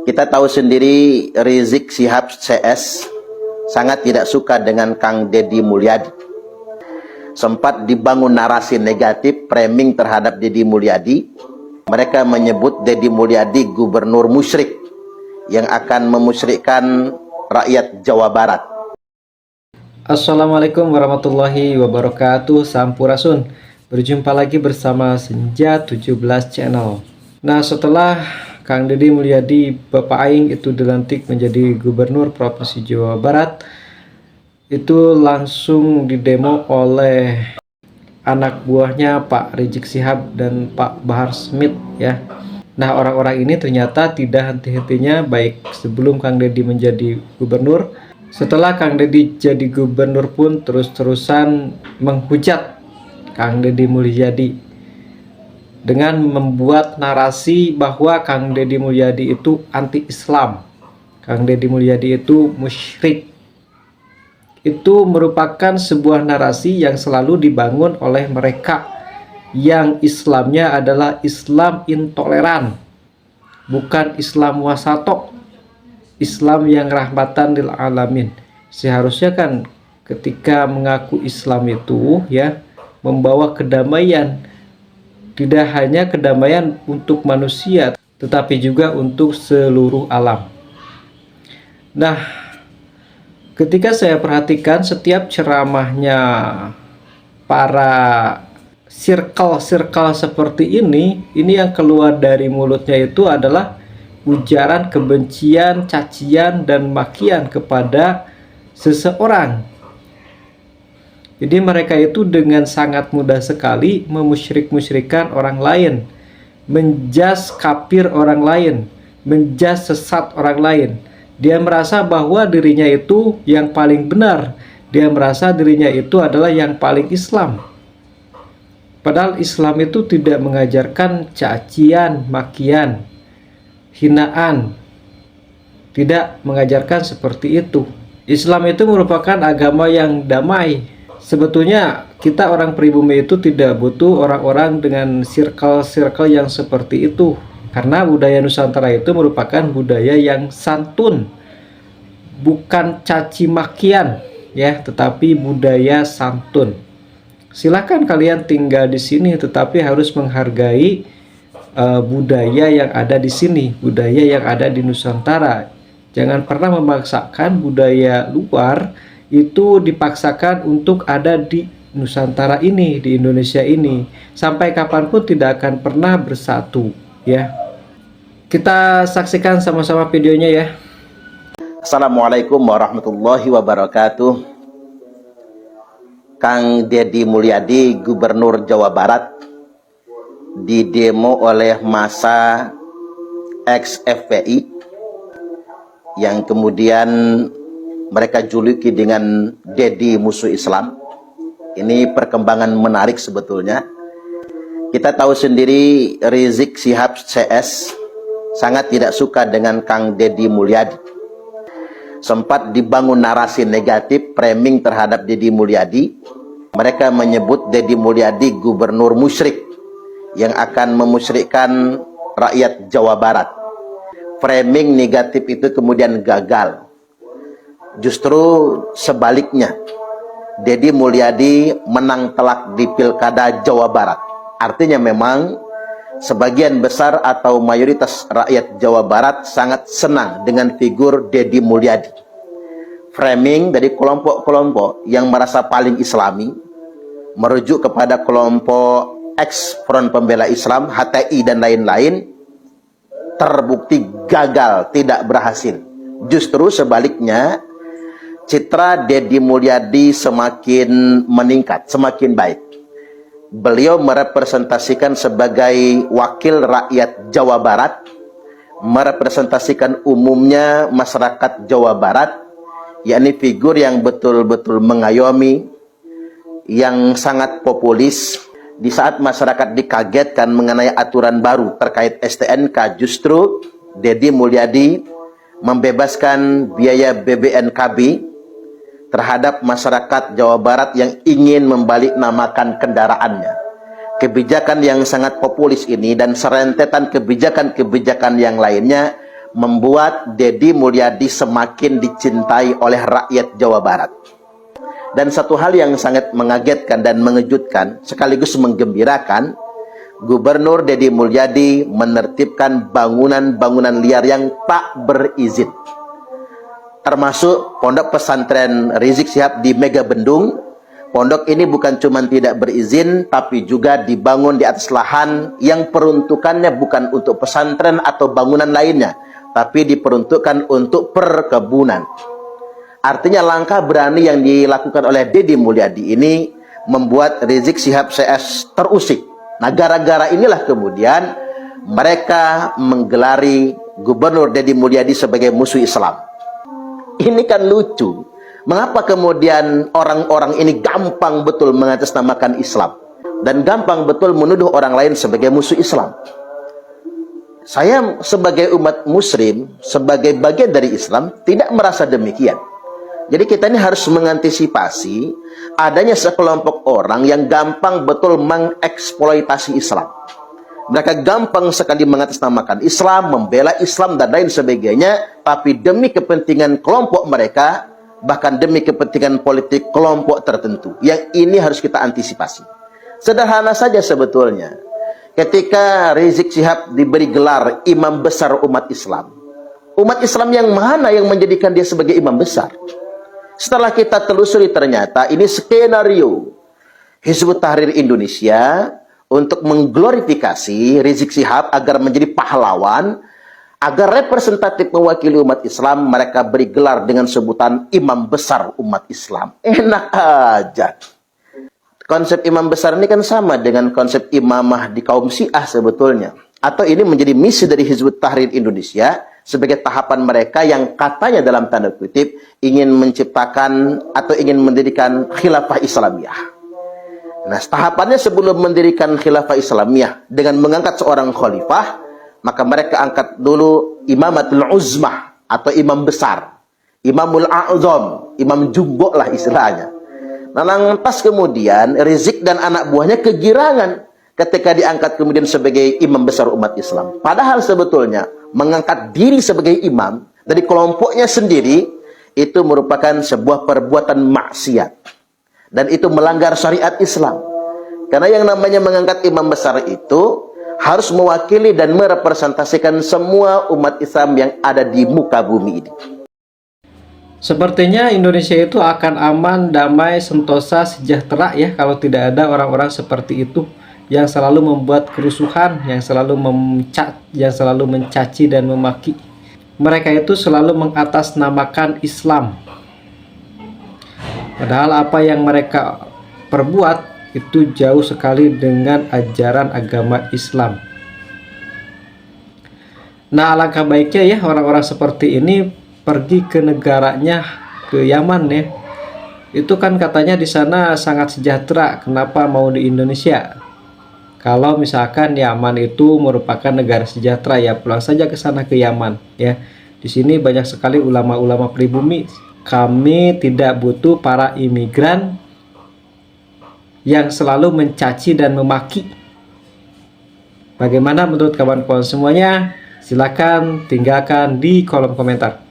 Kita tahu sendiri Rizik Syihab CS sangat tidak suka dengan Kang Deddy Mulyadi. Sempat dibangun narasi negatif, framing terhadap Deddy Mulyadi. Mereka menyebut Deddy Mulyadi gubernur musyrik yang akan memusyrikkan rakyat Jawa Barat. Assalamualaikum warahmatullahi wabarakatuh. Sampurasun. Berjumpa lagi bersama Senja 17 Channel. Nah, setelah Kang Deddy Mulyadi Bapak Aing itu dilantik menjadi gubernur Provinsi Jawa Barat, itu langsung didemo oleh anak buahnya Pak Rizik Syihab dan Pak Bahar Smith ya. Nah, orang-orang ini ternyata tidak henti-hentinya, baik sebelum Kang Deddy menjadi gubernur, setelah Kang Deddy jadi gubernur pun terus-terusan menghujat Kang Deddy Mulyadi dengan membuat narasi bahwa Kang Deddy Mulyadi itu anti-Islam, Kang Deddy Mulyadi itu musyrik. Itu merupakan sebuah narasi yang selalu dibangun oleh mereka yang Islamnya adalah Islam intoleran, bukan Islam wasatok, Islam yang rahmatan lil alamin. Seharusnya kan ketika mengaku Islam itu ya membawa kedamaian, tidak hanya kedamaian untuk manusia tetapi juga untuk seluruh alam. Nah, ketika saya perhatikan setiap ceramahnya para circle seperti ini yang keluar dari mulutnya itu adalah ujaran kebencian, cacian, dan makian kepada seseorang. Jadi mereka itu dengan sangat mudah sekali memusyrik-musyrikan orang lain, menjas kafir orang lain, menjas sesat orang lain. Dia merasa bahwa dirinya itu yang paling benar, dia merasa dirinya itu adalah yang paling Islam. Padahal Islam itu tidak mengajarkan cacian, makian, hinaan, tidak mengajarkan seperti itu. Islam itu merupakan agama yang damai. Sebetulnya kita orang pribumi itu tidak butuh orang-orang dengan circle yang seperti itu, karena budaya Nusantara itu merupakan budaya yang santun, bukan caci makian ya, tetapi budaya santun. Silakan kalian tinggal di sini, tetapi harus menghargai budaya yang ada di sini, budaya yang ada di Nusantara. Jangan pernah memaksakan budaya luar itu dipaksakan untuk ada di Nusantara ini, di Indonesia ini. Sampai kapanpun tidak akan pernah bersatu ya. Kita saksikan sama-sama videonya ya. Assalamualaikum warahmatullahi wabarakatuh. Kang Deddy Mulyadi gubernur Jawa Barat didemo oleh massa ex-FPI yang kemudian mereka juluki dengan Deddy musuh Islam. Ini perkembangan menarik sebetulnya. Kita tahu sendiri Rizik Syihab CS sangat tidak suka dengan Kang Deddy Mulyadi. Sempat dibangun narasi negatif, framing terhadap Deddy Mulyadi. Mereka menyebut Deddy Mulyadi gubernur musyrik yang akan memusyrikkan rakyat Jawa Barat. Framing negatif itu kemudian gagal. Justru sebaliknya, Deddy Mulyadi menang telak di Pilkada Jawa Barat. Artinya memang sebagian besar atau mayoritas rakyat Jawa Barat sangat senang dengan figur Deddy Mulyadi. Framing dari kelompok-kelompok yang merasa paling Islami merujuk kepada kelompok ex-Front Pembela Islam, HTI dan lain-lain, terbukti gagal, tidak berhasil. Justru sebaliknya, citra Deddy Mulyadi semakin meningkat, semakin baik. Beliau merepresentasikan sebagai wakil rakyat Jawa Barat, merepresentasikan umumnya masyarakat Jawa Barat, yakni figur yang betul-betul mengayomi, yang sangat populis. Di saat masyarakat dikagetkan mengenai aturan baru terkait STNK, justru Deddy Mulyadi membebaskan biaya BBNKB terhadap masyarakat Jawa Barat yang ingin membaliknamakan kendaraannya. Kebijakan yang sangat populis ini dan serentetan kebijakan-kebijakan yang lainnya membuat Deddy Mulyadi semakin dicintai oleh rakyat Jawa Barat. Dan satu hal yang sangat mengagetkan dan mengejutkan sekaligus menggembirakan, Gubernur Deddy Mulyadi menertibkan bangunan-bangunan liar yang tak berizin, termasuk pondok pesantren Rizik Syihab di Mega Bendung. Pondok ini bukan cuma tidak berizin, tapi juga dibangun di atas lahan yang peruntukannya bukan untuk pesantren atau bangunan lainnya, tapi diperuntukkan untuk perkebunan. Artinya langkah berani yang dilakukan oleh Deddy Mulyadi ini membuat Rizik Syihab CS terusik. Nah, gara-gara inilah kemudian mereka menggelari Gubernur Deddy Mulyadi sebagai musuh Islam. Ini kan lucu. Mengapa kemudian orang-orang ini gampang betul mengatasnamakan Islam dan gampang betul menuduh orang lain sebagai musuh Islam? Saya sebagai umat muslim, sebagai bagian dari Islam, tidak merasa demikian. Jadi kita ini harus mengantisipasi adanya sekelompok orang yang gampang betul mengeksploitasi Islam. Mereka gampang sekali mengatasnamakan Islam, membela Islam dan lain sebagainya, tapi demi kepentingan kelompok mereka, bahkan demi kepentingan politik kelompok tertentu. Yang ini harus kita antisipasi. Sederhana saja sebetulnya. Ketika Rizik Syihab diberi gelar imam besar umat Islam yang mana yang menjadikan dia sebagai imam besar? Setelah kita telusuri ternyata ini skenario Hizbut Tahrir Indonesia untuk mengglorifikasi Rizik Syihab agar menjadi pahlawan, agar representatif mewakili umat Islam. Mereka beri gelar dengan sebutan imam besar umat Islam. Enak aja. Konsep imam besar ini kan sama dengan konsep imamah di kaum Syiah sebetulnya. Atau ini menjadi misi dari Hizbut Tahrir Indonesia sebagai tahapan mereka yang katanya dalam tanda kutip ingin menciptakan atau ingin mendirikan khilafah Islamiyah. Nah, tahapannya sebelum mendirikan khilafah Islamiyah dengan mengangkat seorang khalifah, maka mereka angkat dulu imamatul uzmah atau imam besar, imamul a'zam, imam jumbo lah istilahnya. Nah, lantas kemudian Rizik dan anak buahnya kegirangan ketika diangkat kemudian sebagai imam besar umat Islam. Padahal sebetulnya mengangkat diri sebagai imam dari kelompoknya sendiri itu merupakan sebuah perbuatan maksiat. Dan itu melanggar syariat Islam. Karena yang namanya mengangkat imam besar itu harus mewakili dan merepresentasikan semua umat Islam yang ada di muka bumi ini. Sepertinya Indonesia itu akan aman, damai, sentosa, sejahtera ya kalau tidak ada orang-orang seperti itu yang selalu membuat kerusuhan, yang selalu mencaci dan memaki. Mereka itu selalu mengatasnamakan Islam. Padahal apa yang mereka perbuat itu jauh sekali dengan ajaran agama Islam. Nah, alangkah baiknya ya orang-orang seperti ini pergi ke negaranya, ke Yaman ya. Itu kan katanya di sana sangat sejahtera. Kenapa mau di Indonesia? Kalau misalkan Yaman itu merupakan negara sejahtera, ya pulang saja ke sana ke Yaman ya. Di sini banyak sekali ulama-ulama pribumi. Kami tidak butuh para imigran yang selalu mencaci dan memaki. Bagaimana menurut kawan-kawan semuanya? Silakan tinggalkan di kolom komentar.